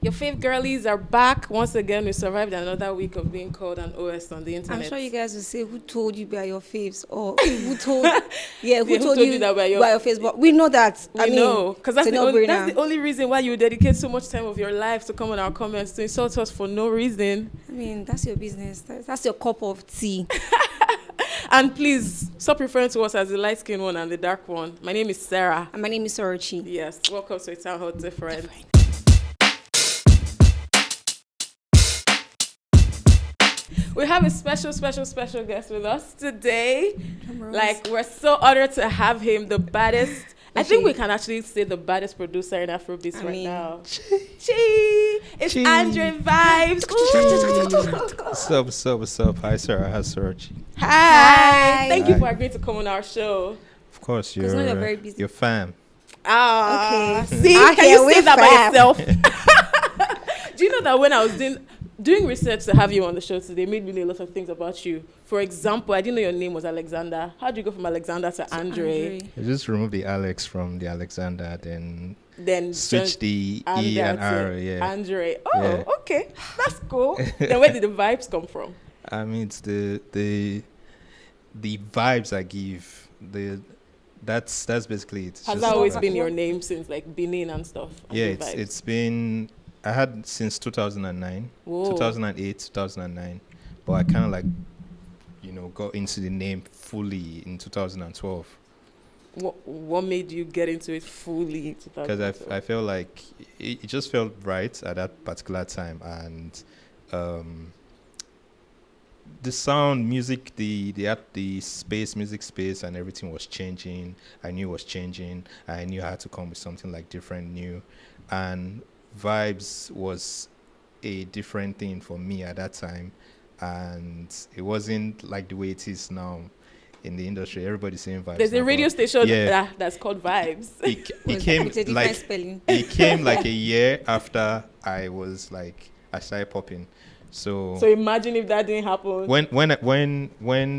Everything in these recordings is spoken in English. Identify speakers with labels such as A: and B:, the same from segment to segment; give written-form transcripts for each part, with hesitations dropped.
A: Your fave girlies are back once again. We survived another week of being called an OS on the internet.
B: I'm sure you guys will say who told you by your faves or who told who told you
A: that by your
B: faves. But we know that.
A: We know because that's
B: that's
A: the only reason why you dedicate so much time of your life to come on our comments to insult us for no reason.
B: I mean, that's your business. That's your cup of tea.
A: And please stop referring to us as the light skinned one and the dark one. My name is Sarah.
B: And my name is Sorochi.
A: Yes, welcome to It's How Different. We have a special guest with us today. Like, we're so honored to have him, the baddest. I think we can actually say the baddest producer in Afrobeats now. It's Andre Vibez.
C: What's up? Hi, Sarah. Hi, Sorochi.
A: Hi. Thank you for agreeing to come on our show.
C: Of course, you're
B: very busy.
C: You're fam.
A: Okay.
B: Okay.
A: See, can you say that by yourself? Do you know that when I was doing research to have you on the show today made me know a lot of things about you. For example, I didn't know your name was Alexander. How did you go from Alexander to Andre?
C: I just removed the Alex from the Alexander, then switch the
A: and
C: E and R. Yeah.
A: Andre. Oh, okay. That's cool. Then where did the vibes come from?
C: I mean, it's the vibes I give. That's basically it.
A: Has that always been your name since like Benin and stuff?
C: Yeah, it's been. I had since 2009,
A: Whoa.
C: 2008, 2009, but I kind of like, got into the name fully in 2012.
A: What made you get into it fully in 2012?
C: Because I felt like it just felt right at that particular time, and the sound, music, the music space, and everything was changing. I knew it was changing. I knew I had to come with something like different, new, and Vibes was a different thing for me at that time, and it wasn't like the way it is now in the industry. Everybody's saying Vibes.
A: There's a radio station that's called Vibes.
C: It came like a year after I started popping. So
A: imagine if that didn't happen.
C: When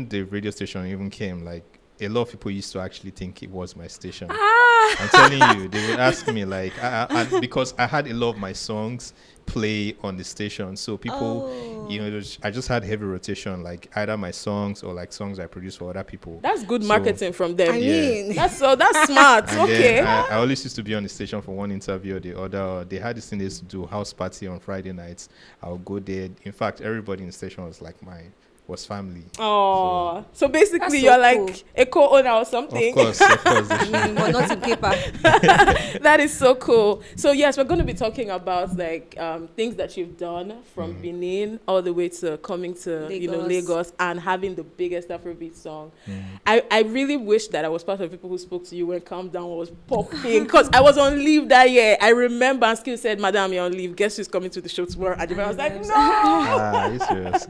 C: the radio station even came, like a lot of people used to actually think it was my station. I'm telling you, they would ask me like, because I had a lot of my songs play on the station, so people, I just had heavy rotation, like either my songs or like songs I produced for other people.
A: That's good marketing from them.
B: I mean,
A: that's smart.
C: And
A: okay.
C: I always used to be on the station for one interview or the other. They had this thing they used to do house party on Friday nights. I'll go there. In fact, everybody in the station was like was family.
A: Oh, so basically you're like a co-owner or something.
C: Of course.
B: but not in paper.
A: That is so cool. So yes, we're going to be talking about like things that you've done from Benin all the way to coming to Lagos and having the biggest Afrobeat song. I really wish that I was part of the people who spoke to you when Calm Down was popping, because I was on leave that year. I remember and Skill said, "Madam, you're on leave. Guess who's coming to the show tomorrow?" And I was like, "No."
C: Are you serious?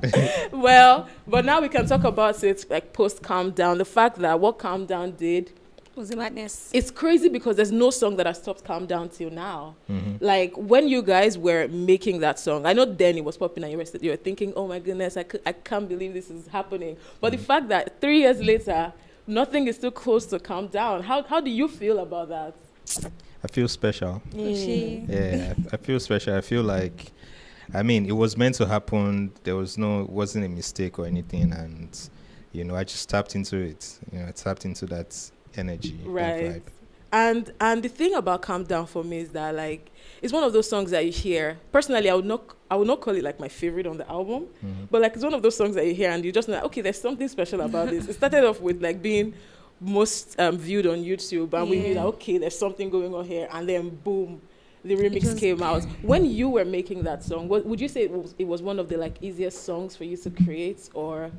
A: Well, but now we can talk about it like post Calm Down. The fact that what Calm Down did
B: was a madness.
A: It's crazy because there's no song that has stopped Calm Down till now. Like when you guys were making that song, I know then it was popping and you were thinking, oh my goodness, I can't believe this is happening. But the fact that 3 years later, nothing is too close to Calm Down. How do you feel about that?
C: I feel special. Yeah, I feel special. I feel like, I mean, it was meant to happen. It wasn't a mistake or anything. And, I just tapped into it. I tapped into that energy.
A: Right. And the thing about Calm Down for me is that, like, it's one of those songs that you hear. Personally, I would not call it, like, my favorite on the album. But, like, it's one of those songs that you hear and you just know, okay, there's something special about this. It started off with, like, being most viewed on YouTube. And we knew that, okay, there's something going on here. And then, boom. The remix came out. When you were making that song, would you say it was one of the like easiest songs for you to create, or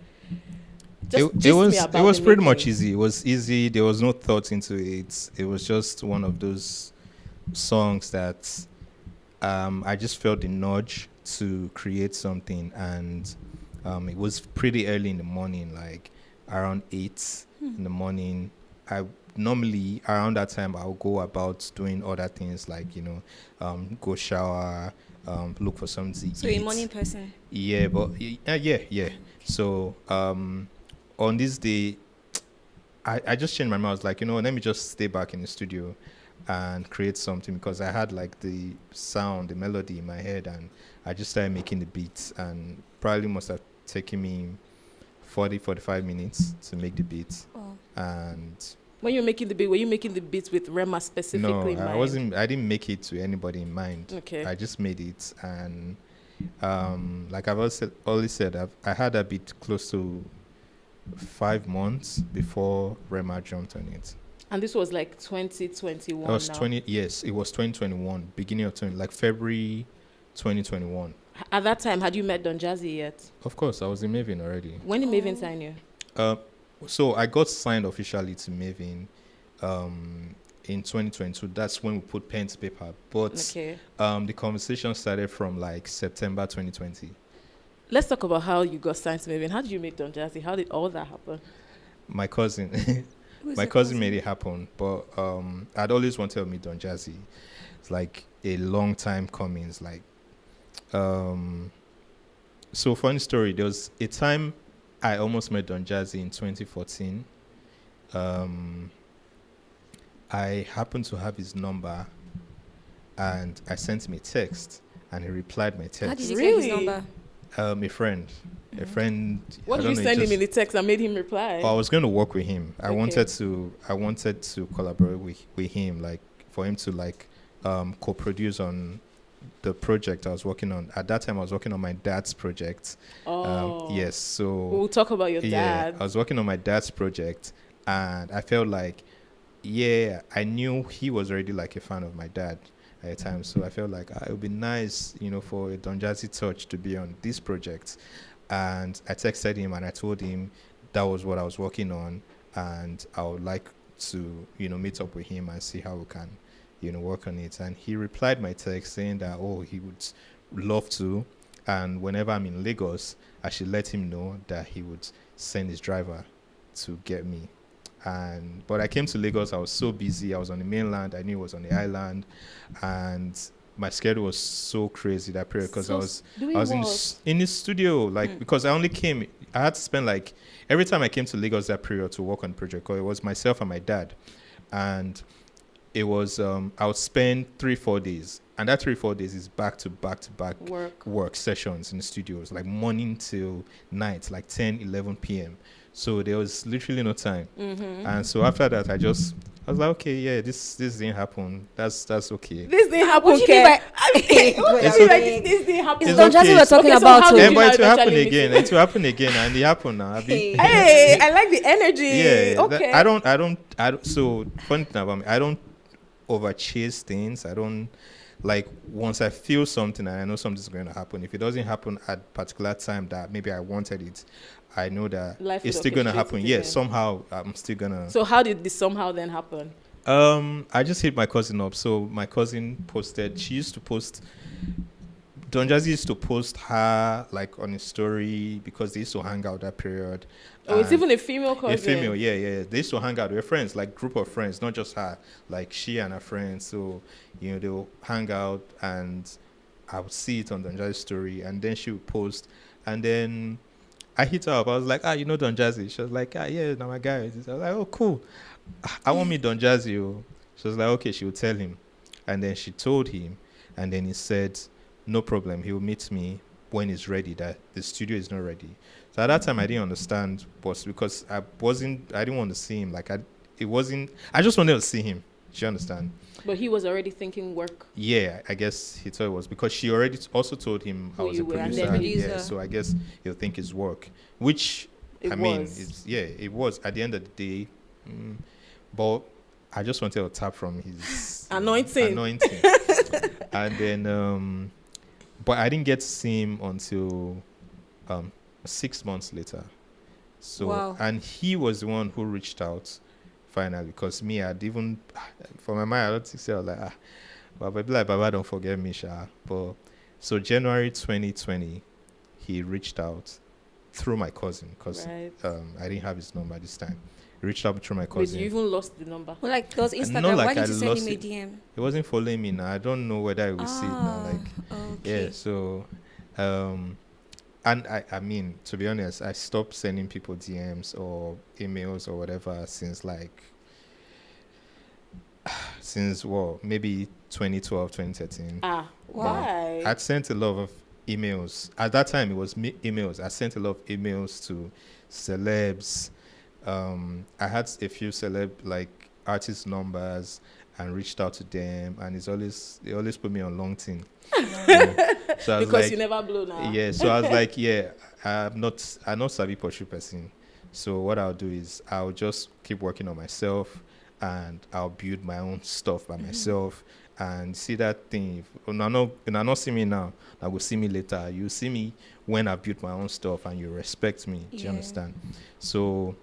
C: it was pretty much easy. It was easy. There was no thought into it. It was just one of those songs that I just felt the nudge to create something, and it was pretty early in the morning, like around 8 in the morning. Normally around that time I'll go about doing other things like go shower, look for something to eat.
B: So you're a morning person?
C: Yeah, but yeah. So on this day I just changed my mind. I was like, let me just stay back in the studio and create something, because I had like the sound, the melody in my head, and I just started making the beats, and probably must have taken me 45 minutes to make the beats.
B: Oh.
C: And
A: when you were making the beat, were you making the beats with Rema specifically in mind?
C: I didn't make it to anybody in mind.
A: Okay.
C: I just made it, and like I've always said, I had a beat close to 5 months before Rema jumped on it.
A: And this was like 2021.
C: It was 2021, beginning of like February 2021.
A: At that time, had you met Don Jazzy yet?
C: Of course, I was in Maven already.
A: When did Maven sign you?
C: So I got signed officially to Maven in 2022. That's when we put pen to paper. But the conversation started from like September 2020.
A: Let's talk about how you got signed to Maven. How did you meet Don Jazzy? How did all that happen?
C: My cousin. My cousin made it happen. But I'd always wanted to meet Don Jazzy. It's like a long time coming. It's like... so funny story. There was a time I almost met Don Jazzy in 2014. I happened to have his number, and I sent him a text, and he replied my text.
B: How did you get his number?
C: A friend.
A: What did you send him in the text that made him reply?
C: I was going to work with him. I wanted to collaborate with him, like for him to like co-produce on the project I was working on. At that time, I was working on my dad's project. Yes, so
A: we'll talk about your dad.
C: Yeah, I was working on my dad's project, and I felt like, I knew he was already like a fan of my dad at the time, so I felt like it would be nice, for a Don Jazzy touch to be on this project. And I texted him and I told him that was what I was working on, and I would like to, meet up with him and see how we can, work on it. And he replied my text saying that, he would love to, and whenever I'm in Lagos, I should let him know that he would send his driver to get me. But I came to Lagos, I was so busy. I was on the mainland, I knew it was on the island, and my schedule was so crazy that period, because I was in the studio, like because I had to spend like every time I came to Lagos that period to work on the project, because it was myself and my dad, and it was I would spend 3-4 days, and that 3-4 days is back to back work sessions in the studios, like morning till night, like 10-11 p.m. So there was literally no time. And so after that, I was like, okay, this didn't happen. That's okay.
A: This didn't happen.
B: What do you mean by
A: this didn't happen?
B: It's Don Jazzy we're talking about.
C: But it will happen again. It will happen again, and it happened now.
A: Hey, I like the energy.
C: Yeah.
A: Okay.
C: I don't. So funny thing about me, I don't overchase things. I don't, like, once I feel something and I know something's going to happen, if it doesn't happen at a particular time that maybe I wanted it, I know that it's still going to happen. Yes, somehow I'm still going to.
A: So how did this somehow then happen?
C: I just hit my cousin up. So my cousin posted, Don Jazzy used to post her like on his story, because they used to hang out that period.
A: Oh, it's even a female cousin.
C: A female, yeah. They used to hang out with friends, like group of friends, not just her, like she and her friends. So, they'll hang out, and I would see it on Don Jazzy's story, and then she would post, and then I hit her up. I was like, Don Jazzy? She was like, yeah, now my guy. I was like, oh, cool. I want me Don Jazzy. Oh. She was like, okay, she would tell him. And then she told him, and then he said, no problem, he will meet me when he's ready, that the studio is not ready. So at that time, I didn't understand, but because I didn't want to see him. Like, I just wanted to see him. Do you understand?
A: But he was already thinking work.
C: Yeah, I guess he thought it was, because she already also told him I was a producer. Yeah, so I guess he'll think it's work, which it was at the end of the day. But I just wanted to tap from his anointing. And then, but I didn't get to see him until 6 months later. So, wow. And he was the one who reached out finally, because me, I'd even, for my mind, I don't think so. I was like, Baba, don't forget me, Sha. But so January 2020, he reached out through my cousin, because I didn't have his number this time. He reached out through my cousin.
A: But you even lost the number.
B: Well, like, there was Instagram. Why did you send him a DM?
C: He wasn't following me now. I don't know whether I will see it now. Like, okay. Yeah, so, and I mean, to be honest, I stopped sending people DMs or emails or whatever since, like, since maybe 2012, 2013.
A: Why?
C: I'd sent a lot of emails. At that time, it was emails. I sent a lot of emails to celebs. I had a few celeb artist numbers and reached out to them, and they always put me on LinkedIn. So I was
A: because you never blow now.
C: Yeah, so I was like, I'm not savvy pursue person. So what I'll do is I'll just keep working on myself, and I'll build my own stuff by myself. And see that thing. If not see me now, I will see me later. You see me when I built my own stuff, and you respect me. Do you understand? So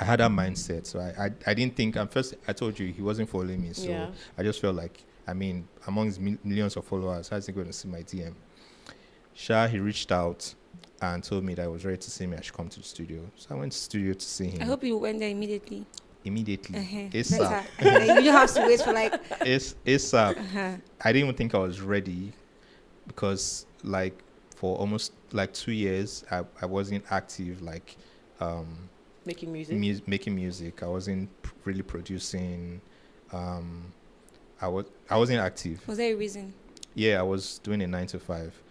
C: I had that mindset. So I didn't think. At first, I told you he wasn't following me. So I just felt like, among his millions of followers, how's he going to see my DM? He reached out and told me that he was ready to see me. I should come to the studio. So I went to the studio to see him.
B: I hope you went there immediately.
C: ASAP.
B: You don't have to wait for
C: ASAP. I didn't even think I was ready, because for almost 2 years I wasn't active
A: making music.
C: Making music. I wasn't really producing. I wasn't active.
B: Was there a reason?
C: Yeah, I was doing a 9 to 5.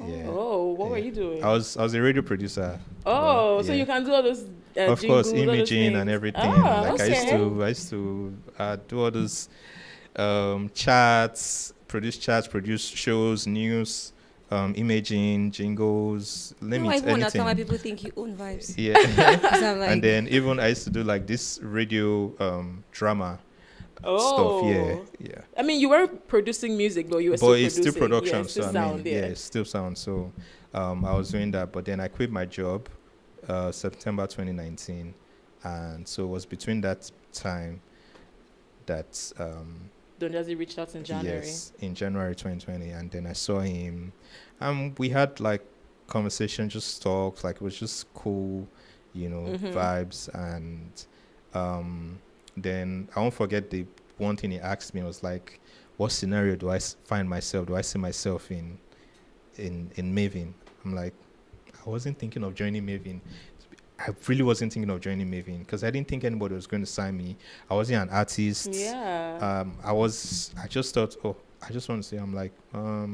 C: Yeah.
A: Oh, what were you doing?
C: I was a radio producer.
A: So you can do all those
C: of
A: jingles,
C: course, imaging and everything. I used to do all those charts, produce shows, news, imaging, jingles,
B: anything. I understand why people think you own Vibes.
C: Yeah. And then even I used to do this radio drama stuff. Yeah.
A: I mean, you weren't producing music, but you were
C: still
A: producing.
C: Still production.
A: Yeah, still
C: so
A: sound,
C: it's still sound. So I was doing that, but then I quit my job September 2019, and so it was between that time that
A: Don Jazzy reached out in January.
C: Yes, in January 2020, and then I saw him. We had conversation, just talks, it was just cool, vibes, and then I won't forget the one thing he asked me was what scenario do I find myself? Do I see myself in Maven? I'm like, I wasn't thinking of joining Maven. I really wasn't thinking of joining Maven because I didn't think anybody was going to sign me. I wasn't an artist.
A: Yeah.
C: I just thought, I just want to say, I'm like, I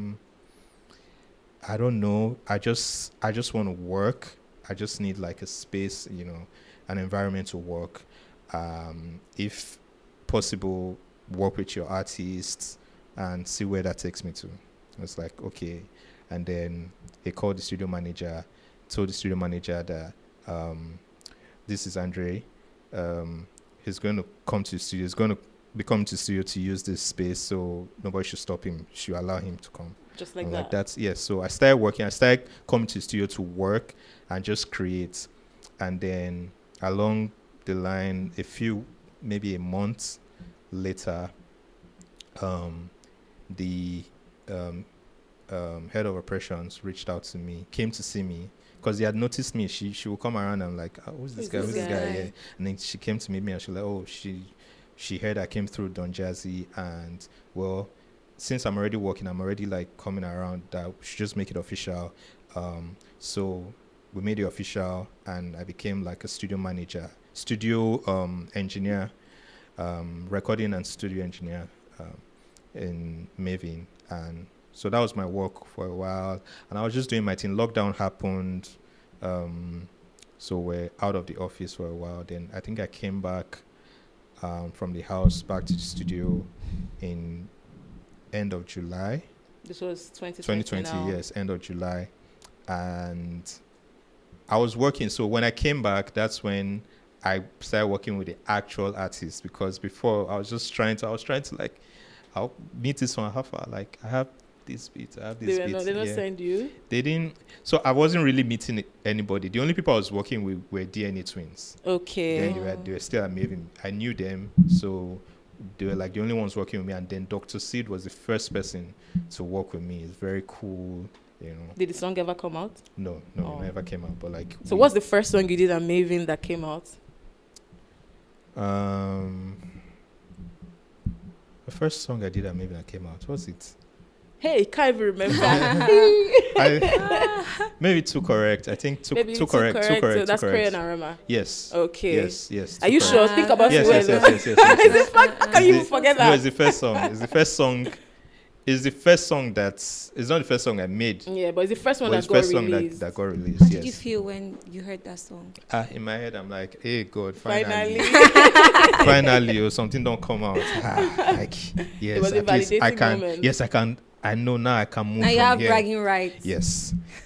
C: don't know. I just want to work. I just need a space, an environment to work. If possible, work with your artists and see where that takes me to. I was like, okay. And then he called the studio manager, told the studio manager that this is Andre. He's going to come to the studio. He's going to be coming to the studio to use this space, so nobody should stop him. Should allow him to come.
A: Just like
C: and
A: that.
C: That's So I started working. I started coming to the studio to work and just create. And then along the line, maybe a month later, the head of operations reached out to me, came to see me, because they had noticed me. She would come around and like, who's this guy? Yeah. And then she came to meet me and she was like, she heard I came through Don Jazzy, and since I'm already working, I'm already coming around, that we should just make it official. So we made it official, and I became a studio manager, studio engineer, recording and studio engineer in Maven. And so that was my work for a while, and I was just doing my thing. Lockdown happened, so we're out of the office for a while. Then I think I came back from the house back to the studio in end of July.
A: This was 2020 now.
C: Yes, end of July. And I was working. So when I came back, that's when I started working with the actual artists, because before I was trying to I'll meet this one half hour. I have this beat, I have this beat.
A: They don't send you?
C: They didn't. So I wasn't really meeting anybody. The only people I was working with were DNA twins.
A: Okay.
C: Then they were still at Maven. I knew them, so they were the only ones working with me. And then Dr. Seed was the first person to work with me. It's very cool,
A: Did the song ever come out?
C: No, it never came out. But
A: So what's the first song you did at Maven that came out?
C: The first song I did at Maven that came out, what's it?
A: Hey, can't even remember.
C: Maybe too correct. I think too
A: Maybe
C: too correct.
A: So that's Crayon and Rema.
C: Yes.
A: Okay.
C: Yes.
A: Are you sure? Think about
C: Yes,
A: it.
C: yes.
A: Can you forget that?
C: No, it's the first song. It's the first song that's. It's not the first song I made.
A: Yeah, but it's the first one
C: But
A: that
C: it's
A: got
C: first
A: released.
C: song that got released.
B: How
C: Yes.
B: did you feel when you heard that song?
C: In my head, I'm like, hey, God, finally,
A: Finally.
C: finally, or something don't come out. Like, yes,
A: It was a
C: at least I
A: validating
C: can.
A: moment.
C: Yes, I can. I know now I can move
B: Now you
C: from
B: have
C: here.
B: bragging rights.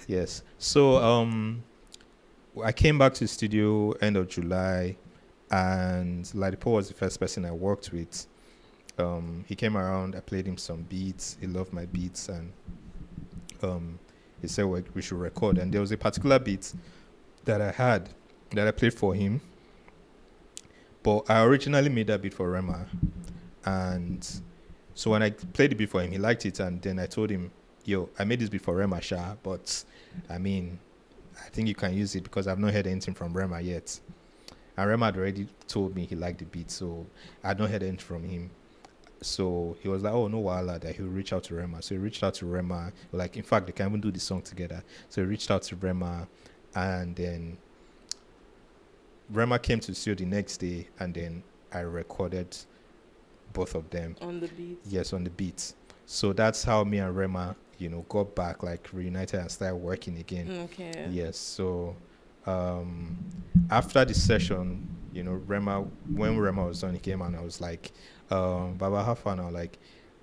C: Yes. So, I came back to the studio end of July, and Ladipo was the first person I worked with. He came around. I played him some beats. He loved my beats, and he said we should record. And there was a particular beat that I played for him. But I originally made that beat for Rema, and so when I played the beat for him, he liked it, and then I told him, "Yo, I made this beat for Rema, Sha, but I mean, I think you can use it because I've not heard anything from Rema yet." And Rema had already told me he liked the beat, so I had not heard anything from him. So he was like, "Oh, no wahala," that he would reach out to Rema. So he reached out to Rema. Like, in fact, they can even do the song together. So he reached out to Rema, and then Rema came to the studio the next day, and then I recorded both of them.
A: On the beat.
C: Yes, on the beat. So that's how me and Rema, got back, like reunited and started working again.
A: Okay.
C: Yes. So after the session, when Rema was done, he came and I was like, Baba, how far now? Like,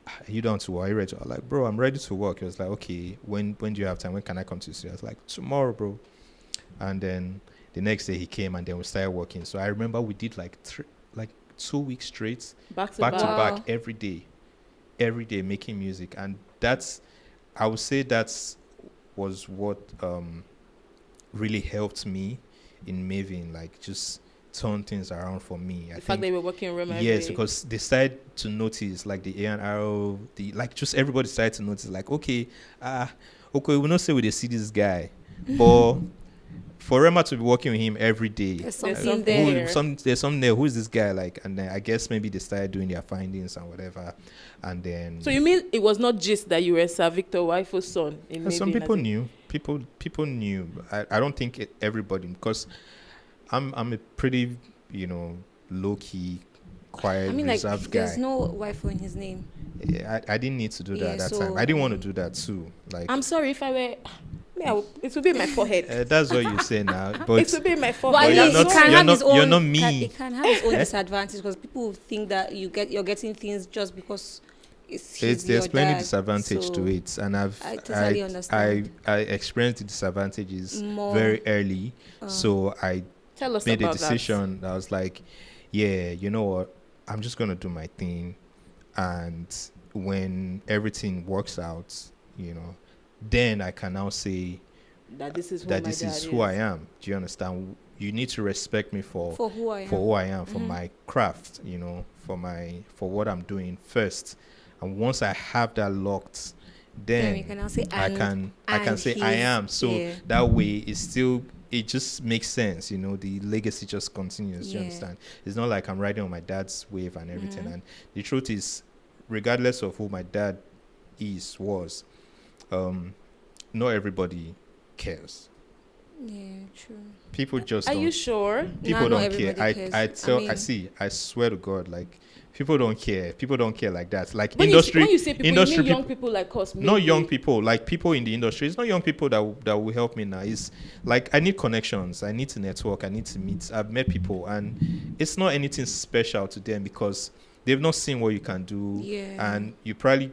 C: are you down to work? Are you ready? I was like, bro, I'm ready to work. He was like, okay, when do you have time? When can I come to the studio? I was like, tomorrow, bro. And then the next day he came, and then we started working. So I remember we did like 2 weeks straight,
A: Back to
C: back
A: back.
C: to back, every day making music. And I would say was what really helped me in Maven, like just turn things around for me.
A: The fact they were working Rema.
C: Yes, because they started to notice, like the A&R, just everybody started to notice, like, okay, we will not say we see this guy, but for Rema to be working with him every day,
B: There's something there.
C: There's something there. Who is this guy? Like, and then I guess maybe they started doing their findings and whatever, and then.
A: So you mean it was not just that you were Sir Victor Waifo's son?
C: Some people knew. People knew. I don't think everybody, because I'm a pretty low key, quiet, reserved guy.
B: There's no Waifo in his name.
C: Yeah, I didn't need to do that at that time. I didn't want to do that too. Like,
A: I'm sorry if I were. Yeah, it would be my forehead.
C: That's what you say now. But
A: it would be my
B: But
A: forehead.
C: you're not me.
B: It can have its own disadvantage, because people think that you're getting things just because
C: there's plenty disadvantage to it, and
B: I totally understand.
C: I experienced the disadvantages
B: More.
C: very early, so I
A: Tell us
C: made a
A: about
C: decision. I was like, yeah, you know what, I'm just gonna do my thing, and when everything works out, then I can now say
A: that this is
C: who I am. Do you understand? You need to respect me for
B: who I am,
C: for my craft, for what I'm doing first. And once I have that locked, then
B: we can now say
C: I can say I am. So that way it just makes sense, the legacy just continues. You understand? It's not like I'm riding on my dad's wave and everything. And the truth is, regardless of who my dad was, not everybody cares.
B: Yeah, true.
C: People just
A: Are
C: don't.
A: you sure?
C: People
B: not
C: don't care.
B: everybody
C: I swear to God, like, people don't care. People don't care like that. Like,
A: when
C: industry.
A: When you say people,
C: industry
A: you mean young people like us? Maybe.
C: Not young people, like people in the industry. It's not young people that will help me now. It's like, I need connections. I need to network. I need to meet. I've met people, and it's not anything special to them because they've not seen what you can do.
B: Yeah.
C: And you probably,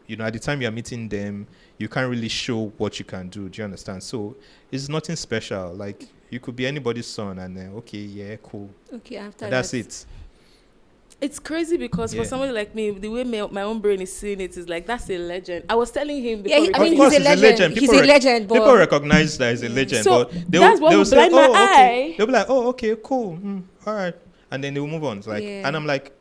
C: at the time you're meeting them, you can't really show what you can do. Do you understand? So it's nothing special. Like, you could be anybody's son, and then okay, yeah, cool.
B: Okay, after
C: and that's it.
A: It's crazy because for somebody like me, the way my own brain is seeing it is like, that's a legend. I was telling him before.
B: Yeah,
C: of course, he's a legend.
B: He's a legend. But
C: people recognize that he's a legend.
A: So
C: but
A: that's what will blind my eye.
C: They'll be like, oh, okay, cool, all right, and then they'll move on. It's like, and I'm like,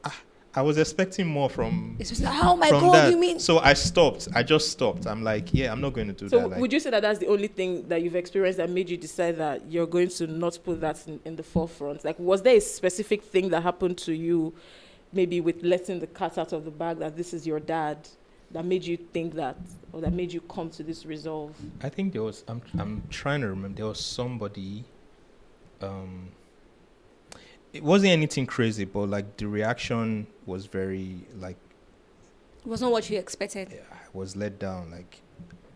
C: I was expecting more from.
B: It's just like, oh my God,
C: that.
B: you mean?
C: So I stopped. I just stopped. I'm like, yeah, I'm not going to do that.
A: So would you say that that's the only thing that you've experienced that made you decide that you're going to not put that in the forefront? Like, was there a specific thing that happened to you, maybe with letting the cat out of the bag, that this is your dad, that made you think that, or that made you come to this resolve?
C: I think there was. I'm trying to remember. There was somebody. It wasn't anything crazy, but like the reaction was very like.
B: It was not what you expected.
C: I was let down like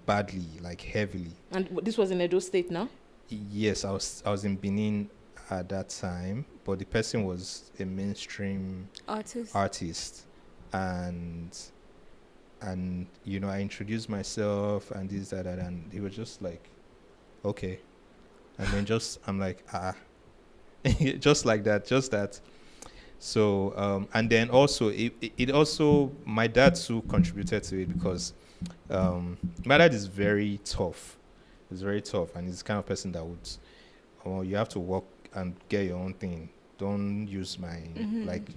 C: badly, like heavily.
A: And this was in Edo State now?
C: Yes, I was in Benin at that time, but the person was a mainstream artist, and you know, I introduced myself and this that and he was just like, okay, and then I'm like just like that, just that. So and then also it also, my dad too contributed to it, because my dad is very tough. He's very tough, and he's the kind of person that would, you have to work and get your own thing. Don't use my like.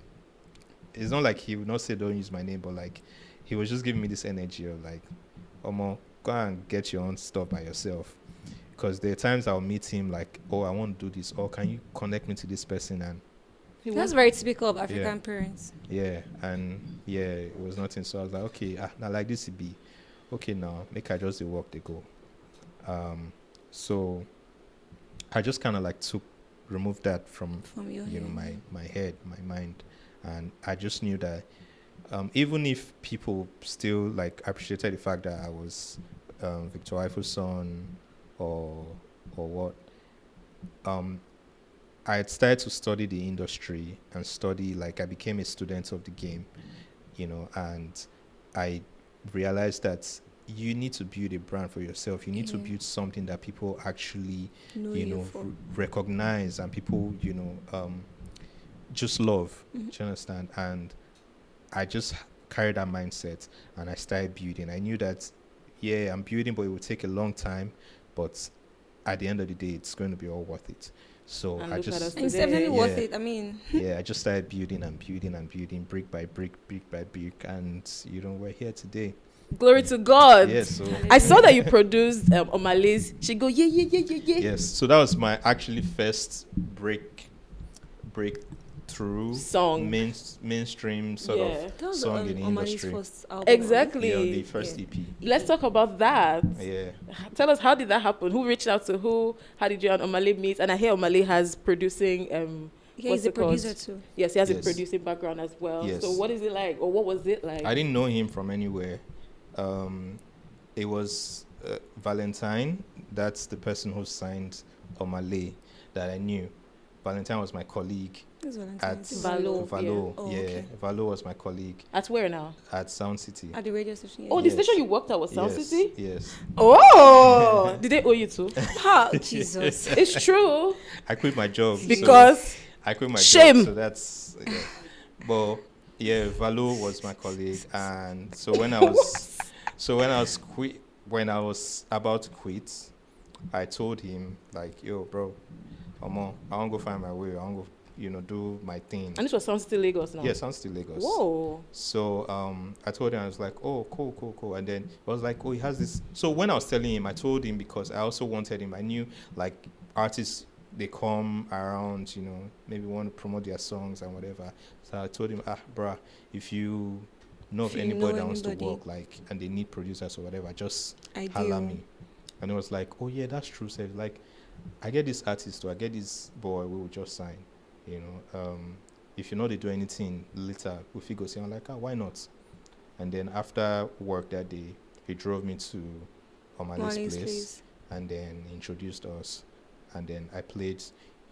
C: It's not like he would not say don't use my name, but like he was just giving me this energy of like, Omal, go and get your own stuff by yourself. Because there are times I'll meet him like, oh, I want to do this, or can you connect me to this person? And
B: that's very typical of African parents.
C: Yeah, and it was nothing. So I was like, okay, now like this it be okay now. Make I just work they go. So I just kind of like removed that from your head. My head, my mind, and I just knew that even if people still like appreciated the fact that I was Victor Eifel's son or what, I had started to study the industry and I became a student of the game, you know, and I realized that you need to build a brand for yourself. You need to build something that people actually, recognize, and people, just love. Do you understand? And I just carried that mindset and I started building. I knew that, I'm building, but it will take a long time. But at the end of the day, it's going to be all worth it. So
A: and
C: I just...
B: It's definitely worth it. I mean...
C: I just started building and building and building, brick by brick, brick by brick. And, we're here today.
A: Glory to God.
C: Yes. So
A: I saw that you produced Omale's. She go, yeah.
C: Yes. So that was my actually first breakthrough
A: song,
C: mainstream sort of song in the industry.
B: First album.
A: Exactly.
C: The first EP.
A: Let's talk about that.
C: Yeah.
A: Tell us, how did that happen? Who reached out to who? How did you and Omale meet? And I hear Omale has producing.
B: He's a producer too.
A: Yes, he has a producing background as well.
C: Yes.
A: So what is it like, or what was it like?
C: I didn't know him from anywhere. It was Valentine. That's the person who signed Omale that I knew. Valentine was my colleague at
A: Valo.
B: Okay.
C: Valo was my colleague.
A: At where now?
C: At Sound City.
B: At the radio station.
A: Oh, the station you worked at was Sound City?
C: Yes.
A: Oh, did they owe you too?
B: Jesus.
A: It's true.
C: I quit my job.
A: Because
C: I quit my
A: shame.
C: job. So that's... Yeah. But Valo was my colleague. And so when I was about to quit, I told him like, yo, bro, I want to go find my way. I want to do my thing.
A: And this was Sound City Lagos now?
C: Yeah, Sound City Lagos.
A: Whoa.
C: So I told him, I was like, oh, cool. And then I was like, oh, he has this. So when I was telling him, I told him because I also wanted him. I knew like artists, they come around, maybe want to promote their songs and whatever. So I told him, bruh, if you know of anybody that wants to work, like, and they need producers or whatever, just holler me. And it was like, oh yeah, that's true. So like, I get this artist or I get this boy, we will just sign. If they do anything later, we figure, say, I'm like, why not? And then after work that day, he drove me to Omale's place, and then introduced us, and then I played.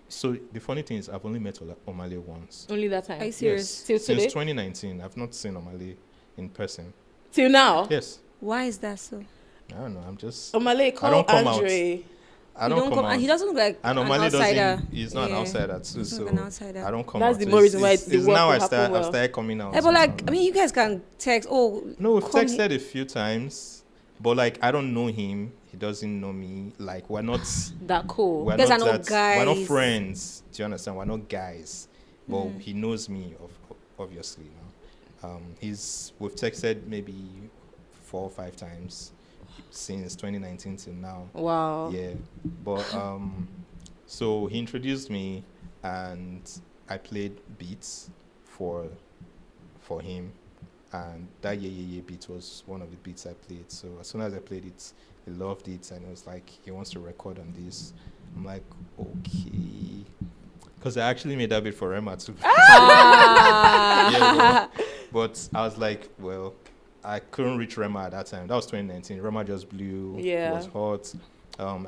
C: So the funny thing is, I've only met Omale once.
A: Only that time?
B: Are you serious?
C: Yes. Since 2019, I've not seen Omale in person.
A: Till now?
C: Yes.
B: Why is that so?
C: I don't know. I'm just...
A: Omale, call Andre.
C: I don't come out.
B: And he doesn't look like
C: an outsider. He's not an outsider too.
B: He's not an outsider.
C: I don't come
A: That's
C: out.
A: That's the more reason why it's
C: now I've started coming out.
B: Yeah, but like, I mean, you guys can text. Oh,
C: no, we've texted a few times, but like, I don't know him. He doesn't know me. Like, we're not
A: that cool.
B: We're not guys.
C: We're not friends. Do you understand? We're not guys. But he knows me, obviously. We've texted maybe 4 or 5 times since 2019 till now.
A: Wow.
C: Yeah. But so he introduced me and I played beats for him, and that yeah yeah yeah beat was one of the beats I played. So as soon as I played it, he loved it, and it was like he wants to record on this. I'm like, okay, because I actually made that beat for Rema too. Yeah, but I was like, well, I couldn't reach Rema at that time. That was 2019. Rema just blew.
A: Yeah.
C: It was hot.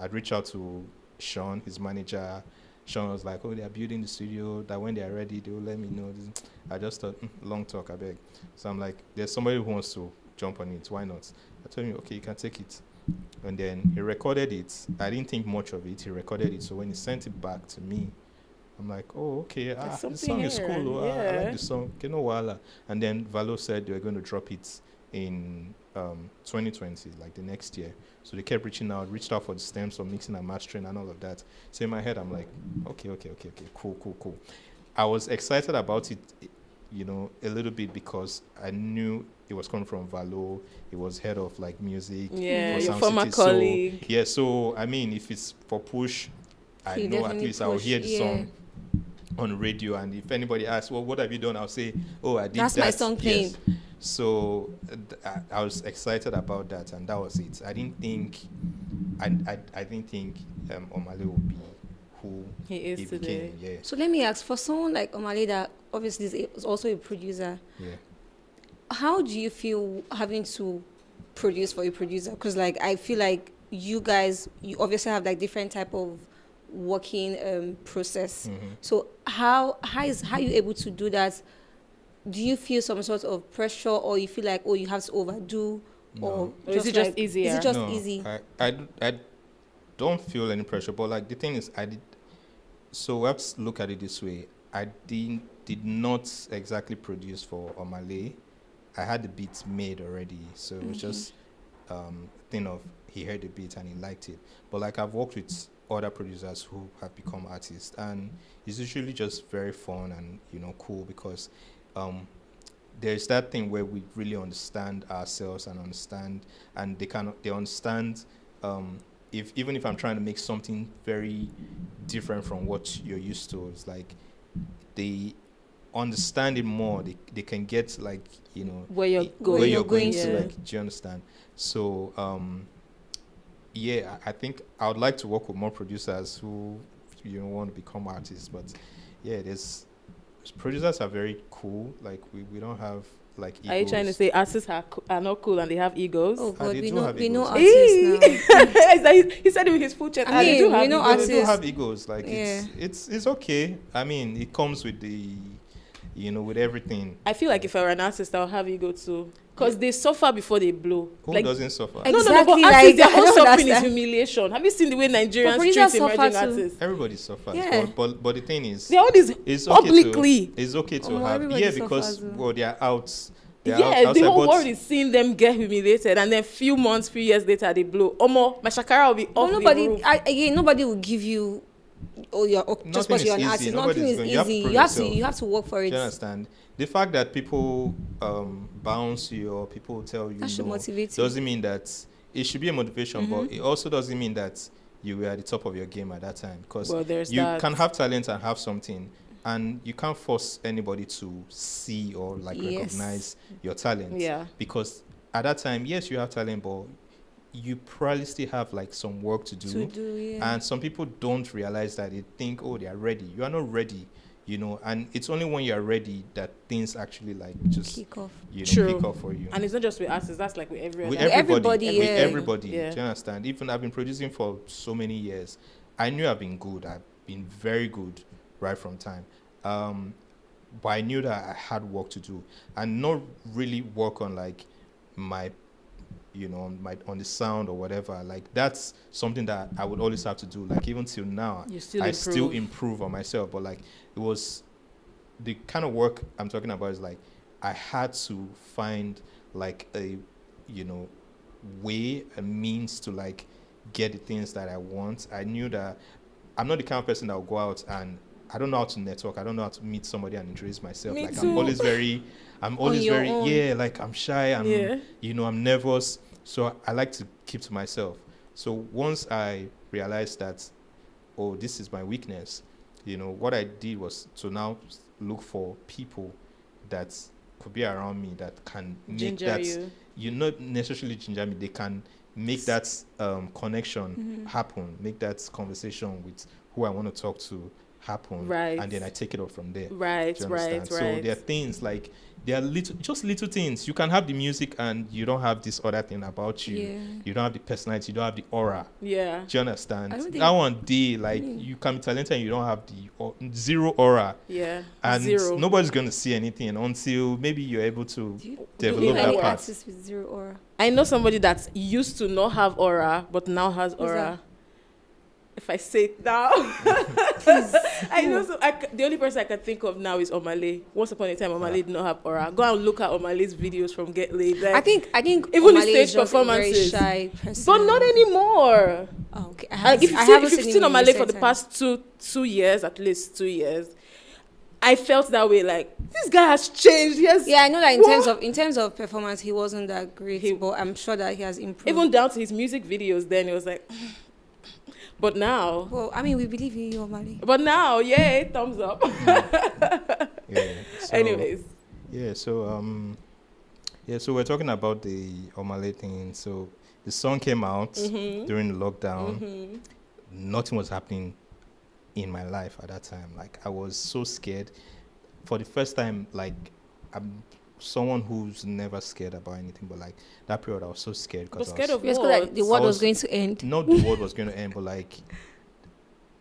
C: I'd reach out to Sean, his manager. Sean was like, oh, they're building the studio, that when they're ready, they will let me know. I just thought, long talk, I beg. So I'm like, there's somebody who wants to jump on it. Why not? I told him, okay, you can take it. And then he recorded it. I didn't think much of it. He recorded it. So when he sent it back to me, I'm like, oh, okay, the song is cool. I like the song. Okay, no wala. And then Valo said they were going to drop it in 2020, like the next year. So they kept reached out for the stems for mixing and mastering and all of that. So in my head, I'm like, okay, cool. I was excited about it, a little bit because I knew it was coming from Valo. It was head of like music.
A: Yeah,
C: for
A: your
C: Sound
A: former
C: City.
A: colleague.
C: So I mean, if it's for push, I know at least I'll hear the song on radio, and if anybody asks, well, what have you done, I'll say, oh, I did that.
B: That's my song playing.
C: Yes. So I was excited about that, and that was it. I didn't think Omale would be who
A: he is today.
C: became. Yeah.
B: So let me ask, for someone like Omale that obviously is also a producer, how do you feel having to produce for a producer? Because like I feel like you obviously have like different type of working process. So how you able to do that? Do you feel some sort of pressure, or you feel like, oh, you have to overdo, or
A: is it just easier?
B: Is it just
C: no,
B: easy?
C: I don't feel any pressure, but like the thing is, so let's look at it this way. I did not exactly produce for Omale. I had the beats made already, so it was just thing of he heard the beat and he liked it. But like I've worked with other producers who have become artists, and it's usually just very fun and cool, because there's that thing where we really understand ourselves and they understand even if I'm trying to make something very different from what you're used to, it's like they understand it more. They can get like
A: where you're
C: going to.
A: yeah.
C: Like, do you understand? So I think I would like to work with more producers who want to become artists. But producers are very cool. Like we don't have like egos.
A: Are you trying to say artists are not cool and they have egos?
B: Oh God, we know
C: egos.
B: artists now.
A: He said it with his full chest.
B: I mean, we know
C: They do
B: artists.
C: have egos. Like it's okay. I mean, it comes with the with everything.
A: I feel like if I were an artist, I would have ego too. Because they suffer before they blow.
C: Who doesn't suffer?
B: Exactly,
A: but artists,
B: like,
A: their own suffering is
B: understand.
A: humiliation. Have you seen the way Nigerians treat
B: producers
A: emerging
B: suffer too.
A: artists?
C: Everybody suffers.
B: Yeah.
C: But the thing is,
A: They all this
C: it's
A: publicly.
C: it's okay to
B: Oh,
C: have
B: everybody
C: because
B: suffers.
C: they are out. They are
A: Yeah,
C: outside,
A: the whole
C: but
A: world is seeing them get humiliated, and then few years later they blow. Omo, my shakara will be off the roof.
B: Nobody will give you. Oh, just because you're an artist. Nothing is easy. You have to work for it.
C: Do you understand? The fact that people bounce you or people tell you
B: That should motivate you.
C: doesn't mean that it should be a motivation, but it also doesn't mean that you were at the top of your game at that time. Because you can have talent and have something, and you can't force anybody to see or recognize your talent.
A: Yeah.
C: Because at that time, yes, you have talent, but you probably still have like some work to do. And some people don't realize that. They think, oh, they are ready. You are not ready. And it's only when you're ready that things actually like just
B: kick off.
C: Kick off for you.
A: And it's not just with artists, that's like with everyone.
C: With
B: everybody,
C: with
B: yeah.
C: everybody.
A: Yeah.
C: Do you understand? Even I've been producing for so many years. I knew I've been good. I've been very good right from time. But I knew that I had work to do, and not really work on like my on the sound or whatever. Like that's something that I would always have to do. Like even till now, still improve on myself. But like it was the kind of work I'm talking about is like I had to find like a way, a means to like get the things that I want. I knew that I'm not the kind of person that will go out and I don't know how to network. I don't know how to meet somebody and introduce myself.
A: Me
C: like
A: too.
C: I'm always very
B: own.
C: like I'm shy. I'm nervous. So I like to keep to myself. So once I realized that, oh, this is my weakness, what I did was to now look for people that could be around me that can make
A: Ginger
C: that
A: you.
C: not necessarily ginger me. They can make that connection happen, make that conversation with who I want to talk to happen,
A: Right.
C: and then I take it up from there.
A: Right,
C: Do you understand?
A: right,
C: So
A: right.
C: there are things like there are little things. You can have the music and you don't have this other thing about you.
B: Yeah.
C: You don't have the personality. You don't have the aura.
A: Yeah.
C: Do you understand?
B: I don't think-
C: That one day, like you can be talented and you don't have the zero aura.
A: Yeah.
C: And
A: Zero.
C: nobody's going to see anything until maybe you're able to
B: Do you
C: develop
B: know
C: that
B: any
C: part.
B: artists with zero aura?
A: I know somebody that used to not have aura, but now has
B: Who's
A: aura.
B: that?
A: If I say it now, I know. The only person I can think of now is Omal. Once upon a time, Omal did not have aura. Go and look at Omal's videos from Get Laid. Like,
B: I think
A: even the
B: Omale
A: stage
B: is just a
A: performances.
B: very shy person.
A: but not anymore.
B: Oh, okay.
A: Like if
B: I
A: you've
B: haven't
A: seen
B: him in
A: Omal for
B: recent
A: the
B: times.
A: past two years, at least 2 years, I felt that way. Like this guy has changed. He has,
B: Yeah, I know that
A: What?
B: in terms of performance, he wasn't that great, but I'm sure that he has improved.
A: even down to his music videos. Then it was like, but now.
B: well, I mean, we believe in you, Omale.
A: But now, yay, thumbs up.
C: Yeah. So,
A: Anyways.
C: Yeah. So we're talking about the Omale thing. So the song came out during the lockdown. Nothing was happening in my life at that time. Like I was so scared. For the first time, like I'm someone who's never scared about anything, but like that period I was so scared
A: But
C: because
A: scared of
B: Yes,
A: what?
B: like the world
C: I
B: was
C: was-
B: going to end.
C: not the world was going to end, but like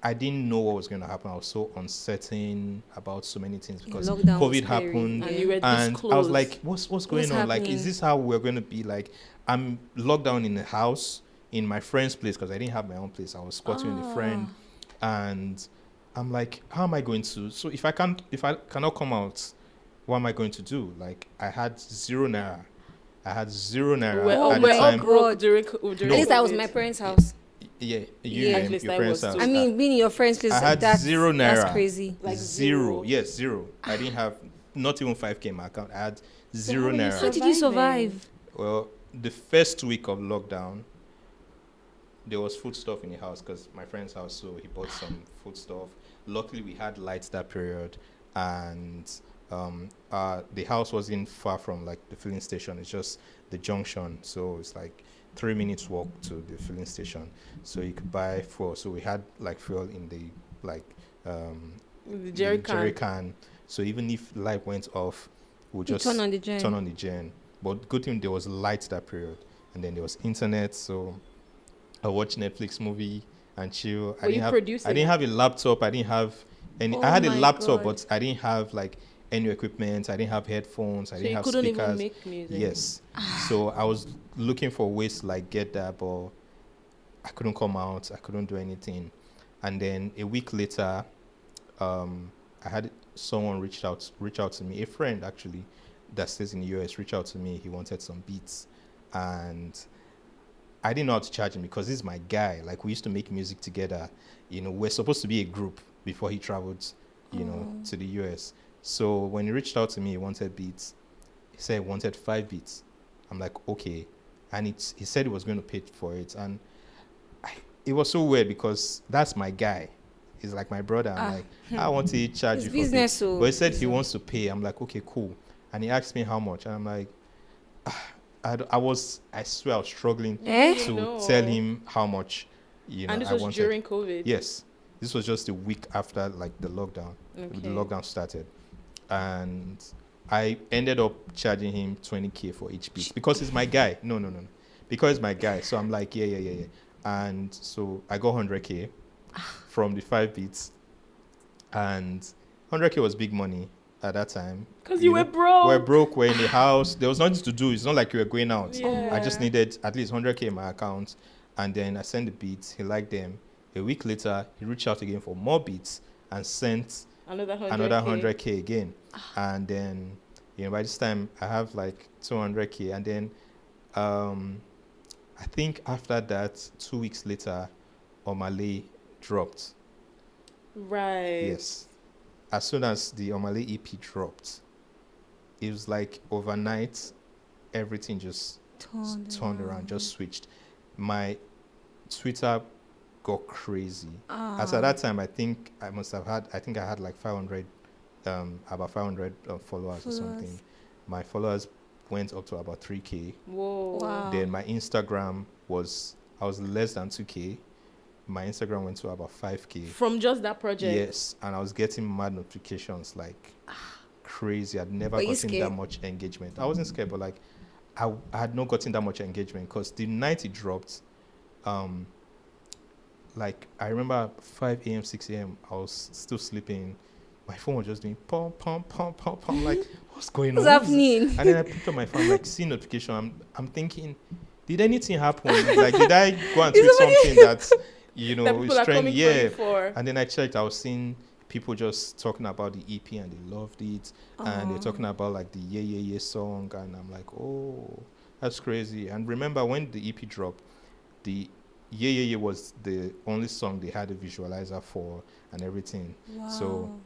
C: I didn't know what was going to happen. I was so uncertain about so many things because
B: Lockdown was
C: COVID
B: scary.
C: happened,
A: And you were this
C: and
A: close.
C: I was like, "What's going on? Like,
B: happening?
C: is this how we're going to be? Like, I'm locked down in the house in my friend's place because I didn't have my own place. I was squatting with a friend, and I'm like, how am I going to? So if I cannot come out, what am I going to do? Like, I had zero naira. At the
A: we're all
C: time.
A: broke during
B: At least that was
A: COVID.
B: my parents' house.
C: Yeah,
B: Yeah.
A: At
C: and
A: least
C: your
A: I
C: parents'
A: was
C: house.
A: too.
B: I mean, being in your friend's place,
C: I had
B: that's,
C: zero
B: That's
C: naira.
B: crazy.
A: Like
C: zero.
A: zero.
C: Yes, zero. I didn't have not even 5K in my account. I had zero
A: how are you
C: naira.
B: How did you survive?
C: Well, the first week of lockdown, there was food stuff in the house because my friend's house, so he bought some food stuff. Luckily, we had lights that period, and the house wasn't far from like the filling station. It's just the junction, so it's like 3 minutes walk to the filling station. So you could buy fuel. So we had like fuel in the like
A: The jerry can.
C: can. So even if light went off, we'll
B: You
C: just
B: turn on the gen.
C: turn on the gen. But good thing there was light that period, and then there was internet. So I watched Netflix movie and chill.
A: Were you producing
C: I didn't
A: it?
C: have a laptop. I didn't have any.
B: Oh
C: I had a
B: my
C: laptop,
B: God.
C: but I didn't have like any equipment. I didn't have headphones. I
A: So
C: didn't
A: you
C: have
A: couldn't
C: speakers.
A: even make music.
C: Yes. So I was looking for ways to like get that, but I couldn't come out. I couldn't do anything. And then a week later, I had someone reach out to me, a friend actually that stays in the US, reached out to me. He wanted some beats, and I didn't know how to charge him because this is my guy. Like we used to make music together. You know, we're supposed to be a group before he traveled, to the US. So when he reached out to me, he wanted beats. He said he wanted 5 beats. I'm like, okay. And he said he was going to pay for it. And it was so weird because that's my guy. He's like my brother. I'm like, I want to charge
B: It's
C: you for
B: business,
C: beats.
B: so
C: But he said he
B: so-
C: wants to pay. I'm like, okay, cool. And he asked me how much. And I'm like, I swear I was struggling
B: Eh?
C: to
A: No.
C: tell him how much,
A: And this
C: I
A: was
C: wanted.
A: during COVID.
C: Yes. This was just a week after like the lockdown.
A: Okay.
C: The lockdown started. And I ended up charging him 20K for each beat because he's my guy. No. Because he's my guy. So I'm like, yeah. And so I got 100K from the 5 beats. And 100K was big money at that time.
A: Because you were broke.
C: We're broke. We're in the house. There was nothing to do. It's not like we were going out.
A: Yeah.
C: I just needed at least 100K in my account. And then I sent the beats. He liked them. A week later, he reached out again for more beats and sent
A: Another 100K.
C: another 100K again. And then, by this time, I have like 200K. And then I think after that, 2 weeks later, Omale dropped.
A: Right.
C: Yes. As soon as the Omale EP dropped, it was like overnight, everything just turned around, just switched. My Twitter got crazy. As at that time, I think I had like 500, about 500 followers or something. my followers went up to about 3K.
A: Whoa.
B: Wow.
C: Then my Instagram I was less than 2K. My Instagram went to about 5K.
A: From just that project?
C: Yes, and I was getting mad notifications like crazy. I'd never
B: Were you
C: gotten that much engagement. I wasn't scared, but like I had not gotten that much engagement because the night it dropped, like I remember 5 a.m., 6 a.m. I was still sleeping. My phone was just doing pom pom pom pom pom. Like, what's going on?
B: What's happening?
C: And then I picked up my phone, like, see notification. I'm thinking, did anything happen? Like, did I go and tweet something that, you know,
A: that people
C: is
A: are
C: trending?
A: coming for
C: Yeah.
A: you for?
C: And then I checked. I was seeing people just talking about the EP and they loved it, and they're talking about like the Yeah Yeah Yeah song, and I'm like, oh, that's crazy. And remember when the EP dropped, the Yeah Yeah Yeah was the only song they had a visualizer for and everything.
B: Wow.
C: So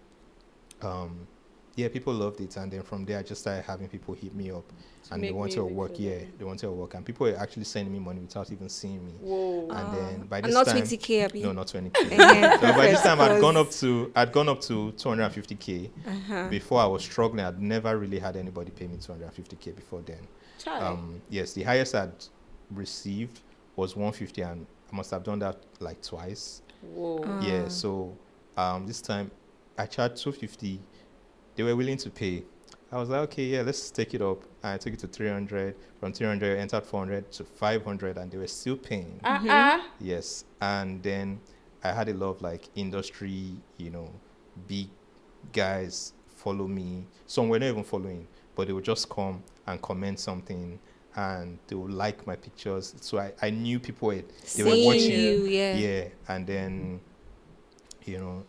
C: yeah, people loved it, and then from there I just started having people hit me up and they wanted to work. Yeah, they wanted to work, and people were actually sending me money without even seeing me.
A: Whoa.
C: And then by
B: And
C: this
B: not
C: time,
B: 20K, Abby.
C: no, not 20K. So by this time I'd gone up to 250K. Before I was struggling. I'd never really had anybody pay me 250K before then. Yes, the highest I'd received was 150, and I must have done that like twice.
A: Whoa.
C: Yeah, so this time I charged 250. They were willing to pay. I was like, okay, yeah, let's take it up. And I took it to 300. From 300, entered 400 to 500, and they were still paying. Yes, and then I had a lot of like industry, you know, big guys follow me. Some were not even following, but they would just come and comment something, and they would like my pictures. So I knew people were watching.
B: You,
C: Yeah, and then, you know,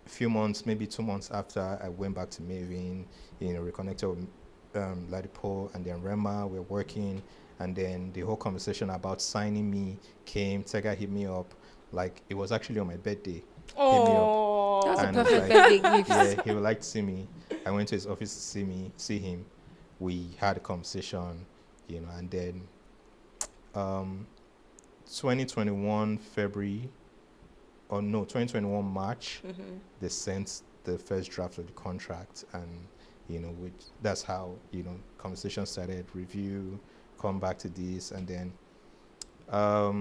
C: a few months, maybe 2 months after, I went back to Maven, you know, reconnected with Ladipo, and then Rema. We're working, and then the whole conversation about signing me came. Tega hit me up, like it was actually on my birthday.
A: Oh,
B: that's a
C: And
B: perfect
C: like,
B: birthday gift.
C: Yeah, he would like to see me. I went to his office to see him. We had a conversation, you know, and then 2021 February, or no, 2021 March, they sent the first draft of the contract, and you know, that's how, you know, conversation started. Review, come back to this, and then I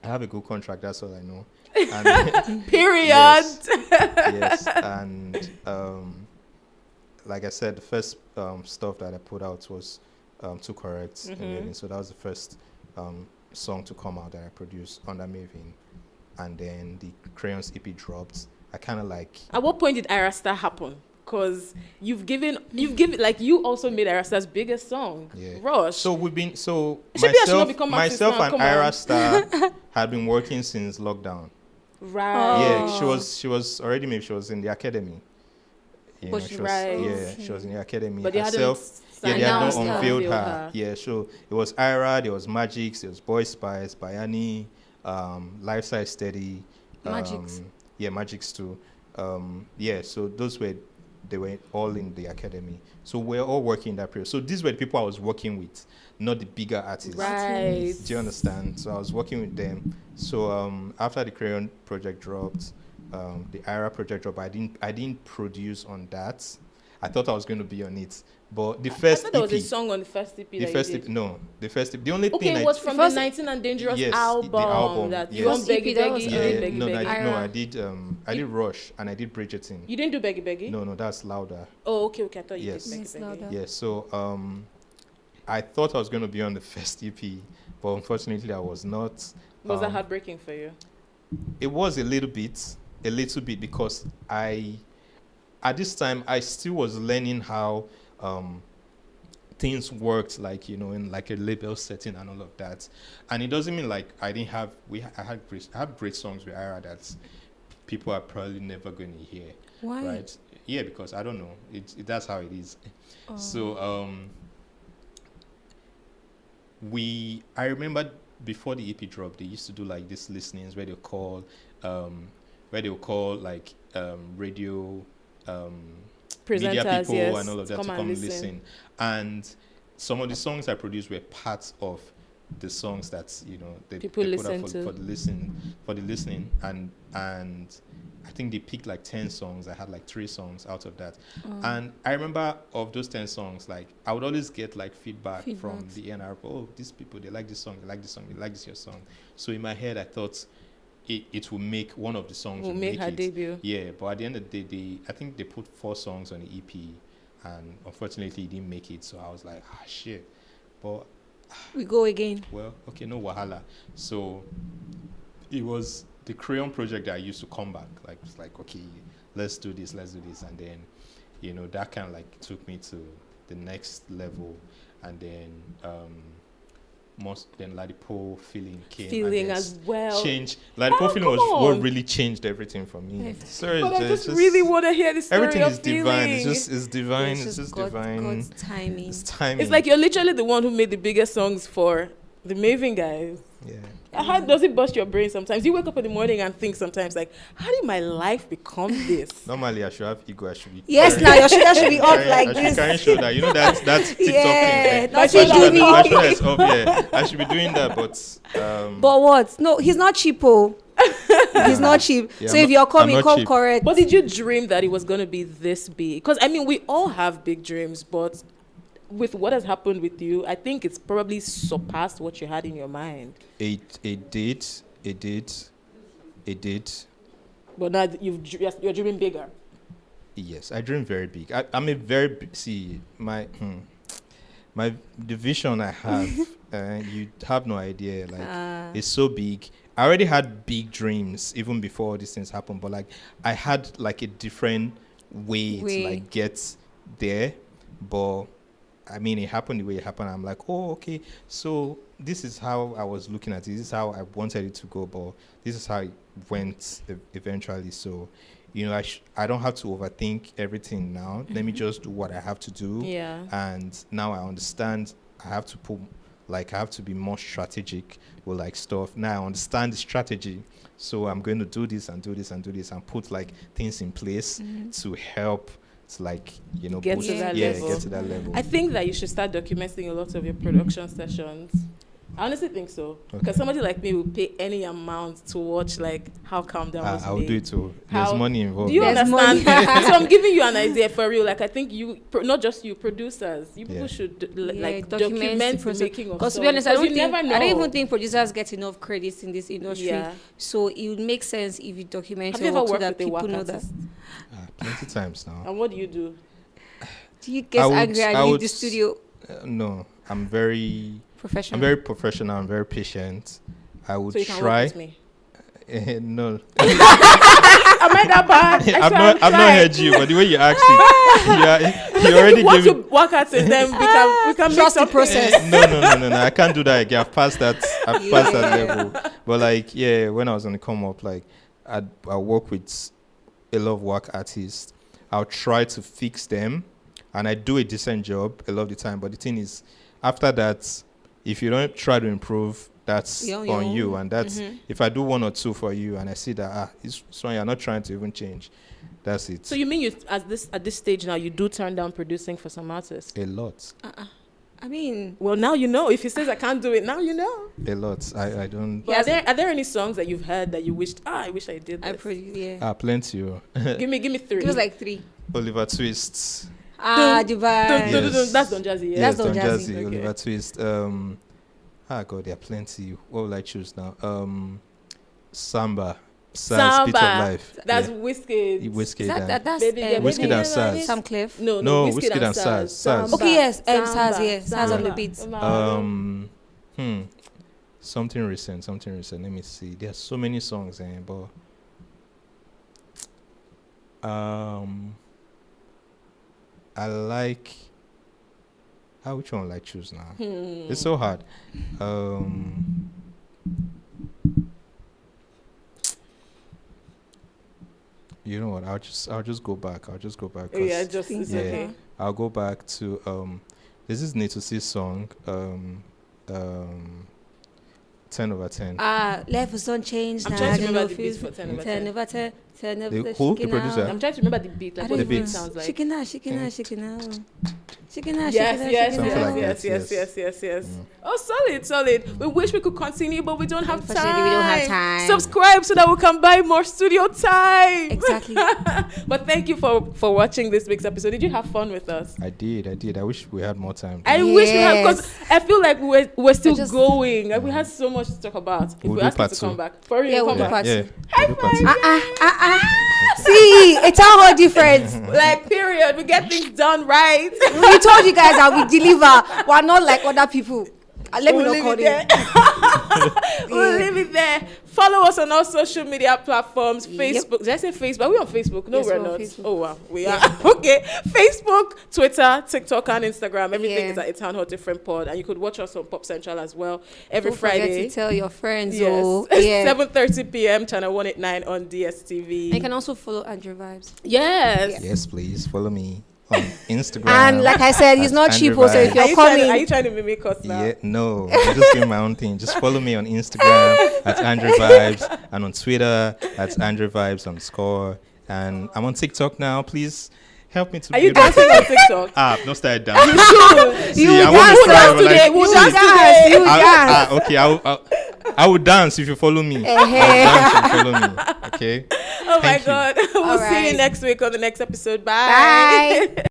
C: have a good contract. That's all I know. And
A: period.
C: Yes, and like I said, the first stuff that I put out was Too Correct in Maven. So that was the first song to come out that I produced under Maven. And then the Crayons EP dropped. I kind of like...
A: At what point did Irasta happen? Because you've given, like, you also made Irasta's biggest song, Rush.
C: So we've been, myself and Irasta had been working since lockdown.
A: Right.
C: Yeah, she was already, maybe she was in the academy. You know, she was in the academy.
A: But
C: herself, they had not unveiled her.
A: Yeah,
C: so it was Ira, there was Magix, there was Boy Spice, Bayani, Life Size Steady.
B: Magix.
C: Yeah, Magix too. So they were all in the academy. So we're all working in that period. So these were the people I was working with, not the bigger artists.
A: Right.
C: Do you understand? So I was working with them. So after the Crayon project dropped, the Ira project dropped, I didn't produce on that. I thought I was going to be on it. But the first EP...
A: there was a song on the first EP
C: The first EP. The only thing...
A: Okay, it was from the 19 and Dangerous album.
C: The album.
A: That
C: yes.
A: you want Beggy Beggy?
C: I did Rush and I did Bridgerton.
A: You didn't do Beggy Beggy?
C: No, that's Louder.
A: Oh, okay. I thought you did Beggy Beggy.
C: Yeah, so I thought I was going to be on the first EP, but unfortunately I was not.
A: Was that heartbreaking for you?
C: It was a little bit because at this time I still was learning how things worked, like, you know, in like a label setting and all of that. And it doesn't mean like I had great songs with Ira that people are probably never going to hear.
B: Why?
C: Right? Yeah, because I don't know. That's how it is. Oh. So I remember before the EP dropped, they used to do like these listenings where they'll call like radio media people and all of that to come and listen. And some of the songs I produced were parts of the songs that, you know, they put out for the listening, and I think they picked like 10 songs. I had like 3 songs out of that. And I remember of those 10 songs, like I would always get like feedback from the A&R. Oh, these people, they like this song, they like this song, they like this your song. So in my head, I thought it will make one of the songs will make her
A: debut.
C: Yeah, but at the end of the day, I think they put 4 songs on the EP, and unfortunately, it didn't make it. So I was like, shit. But
B: we go again.
C: Well, okay, no wahala. So it was the Crayon project that I used to come back. Like, it's like, okay, let's do this. And then, that kind of like took me to the next level. And then, then Ladipo feeling came.
A: Feeling as well.
C: Change. Ladipo feeling was what really changed everything for me.
A: Sorry, but I just really want to hear the story.
C: Everything
A: of
C: is divine.
A: feeling.
C: It's divine. It's just divine.
B: God's timing.
C: It's timing.
A: It's like you're literally the one who made the biggest songs for the Maven guys.
C: Yeah.
A: How does it bust your brain sometimes? You wake up in the morning and think sometimes like, how did my life become this?
C: Normally, I should have ego. I should be.
B: Yes, now your shoulder should be up like this.
C: I should shoulder. You know that's TikTok thing.
B: My shoulder
C: is up. Yeah, I should be doing that, but.
B: But what? No, he's not cheapo. He's not cheap.
C: Yeah,
B: so if you're coming, come
C: cheap.
B: correct.
A: But did you dream that it was gonna be this big? Because I mean, we all have big dreams, but with what has happened with you, I think it's probably surpassed what you had in your mind.
C: It did.
A: But now you're dreaming bigger.
C: Yes, I dream very big. I'm a very my the vision I have. You have no idea. Like it's so big. I already had big dreams even before these things happened. But like I had like a different way to like get there. But I mean, it happened the way it happened. I'm like, oh, okay. So this is how I was looking at it. This is how I wanted it to go, but this is how it went eventually. So, I don't have to overthink everything now. Let me just do what I have to do.
A: Yeah.
C: And now I understand I have to be more strategic with like stuff. Now I understand the strategy. So I'm going to do this and do this and do this and put like things in place to help. It's like,
A: get to that level. I think that you should start documenting a lot of your production sessions. I honestly think so. Because somebody like me will pay any amount to watch like how Calm Down was
C: I'll
A: made.
C: do it too. There's money involved.
A: Do you understand? So I'm giving you an idea for real. Like I think not just you, producers, people should document the making of songs.
B: Because to be honest, I don't even think producers get enough credit in this industry. Yeah. So it would make sense if you document
A: Have you ever worked
B: so that
A: with
B: people know
A: artist?
B: that.
C: Plenty times now.
A: And what do you do?
B: Do you get angry and leave the studio?
C: No, I'm very
B: professional.
C: I'm very professional. I'm very patient. I would
A: so you can
C: try.
A: Work with me?
C: No.
A: Am I that bad?
C: I've not heard you, but the way you asked it, you already
A: gave me. Work out with them. We can
B: trust the process.
C: No. I can't do that again. I've passed that level. But like, when I was on the come up, like, I work with a lot of work artists. I'll try to fix them, and I do a decent job a lot of the time. But the thing is, after that, if you don't try to improve, that's on you. And that's if I do 1 or 2 for you, and I see that it's so you're not trying to even change, that's it.
A: So you mean at this stage now you do turn down producing for some artists?
C: A lot.
B: I mean,
A: well, now you know. If he says I can't do it, now you know.
C: A lot. I don't.
A: Are there any songs that you've heard that you wished? I wish I did this.
C: Plenty.
A: Give me 3.
B: It was like 3.
C: Oliver Twist.
B: Dubai.
A: Yes. That's Don Jazzy.
C: Yes, Don Jazzy.
A: Okay.
C: Oliver Twist. God, there are plenty. What will I choose now? Samba. Samba. Speed of Life.
A: That's Wizkid.
C: Wizkid.
B: That's
C: Wizkid and Saz.
B: Sam Cliff.
C: No, Wizkid and Saz.
B: Okay, yes. Saz, yes. Saz on the beats.
C: Something recent. Let me see. There are so many songs, but I like. Which one will I choose now? It's so hard. You know what? I'll just go back.
A: Okay.
C: I'll go back to this is Need to See song. 10 over 10.
B: Levels don't change.
A: I'm trying to remember the beats for 10 over 10.
B: 10 over 10.
C: Who? The producer?
A: I'm trying to remember the beat. Like what the beat sounds like. Yes. Oh, solid. We wish we could continue, but we don't have time. Subscribe so that we can buy more studio time.
B: Exactly.
A: But thank you for watching this week's episode. Did you have fun with us?
C: I did. I wish we had more time.
A: I wish we had, because I feel like we're still going. Like we had so much to talk about. If we ask you to come back, for real, come back. High five.
B: See, it's our difference.
A: Like, period. We get things done right.
B: We told you guys that we deliver. We're not like other people. Let me not call it.
A: We'll leave it there. Follow us on all social media platforms. Facebook. Did I say Facebook? Are we on Facebook? No, we're not. Facebook. Oh, wow. We are. Okay. Facebook, Twitter, TikTok, and Instagram. Everything is at A Town Hall Different Pod. And you could watch us on Pop Central as well every Friday.
B: Don't forget to tell your friends.
A: Yes. 7:30 p.m. channel 189 on DSTV.
B: And you can also follow Andrew Vibes.
C: Yes, please. Follow me on Instagram.
B: And like I said, he's not cheap. So if you're coming,
A: are you trying to mimic us now?
C: Yeah, no, I'm just doing my own thing. Just follow me on Instagram at Andrew Vibes, and on Twitter at Andrew Vibes _. And I'm on TikTok now. Please help me to.
A: Are you dancing on TikTok?
C: I've not started dancing.
A: You should.
C: See,
A: you dance today.
B: We'll dance. You dance.
C: Okay, I will dance if you follow me. I will dance if you follow me. Okay.
A: Oh my God. We'll see you next week on the next episode. Bye.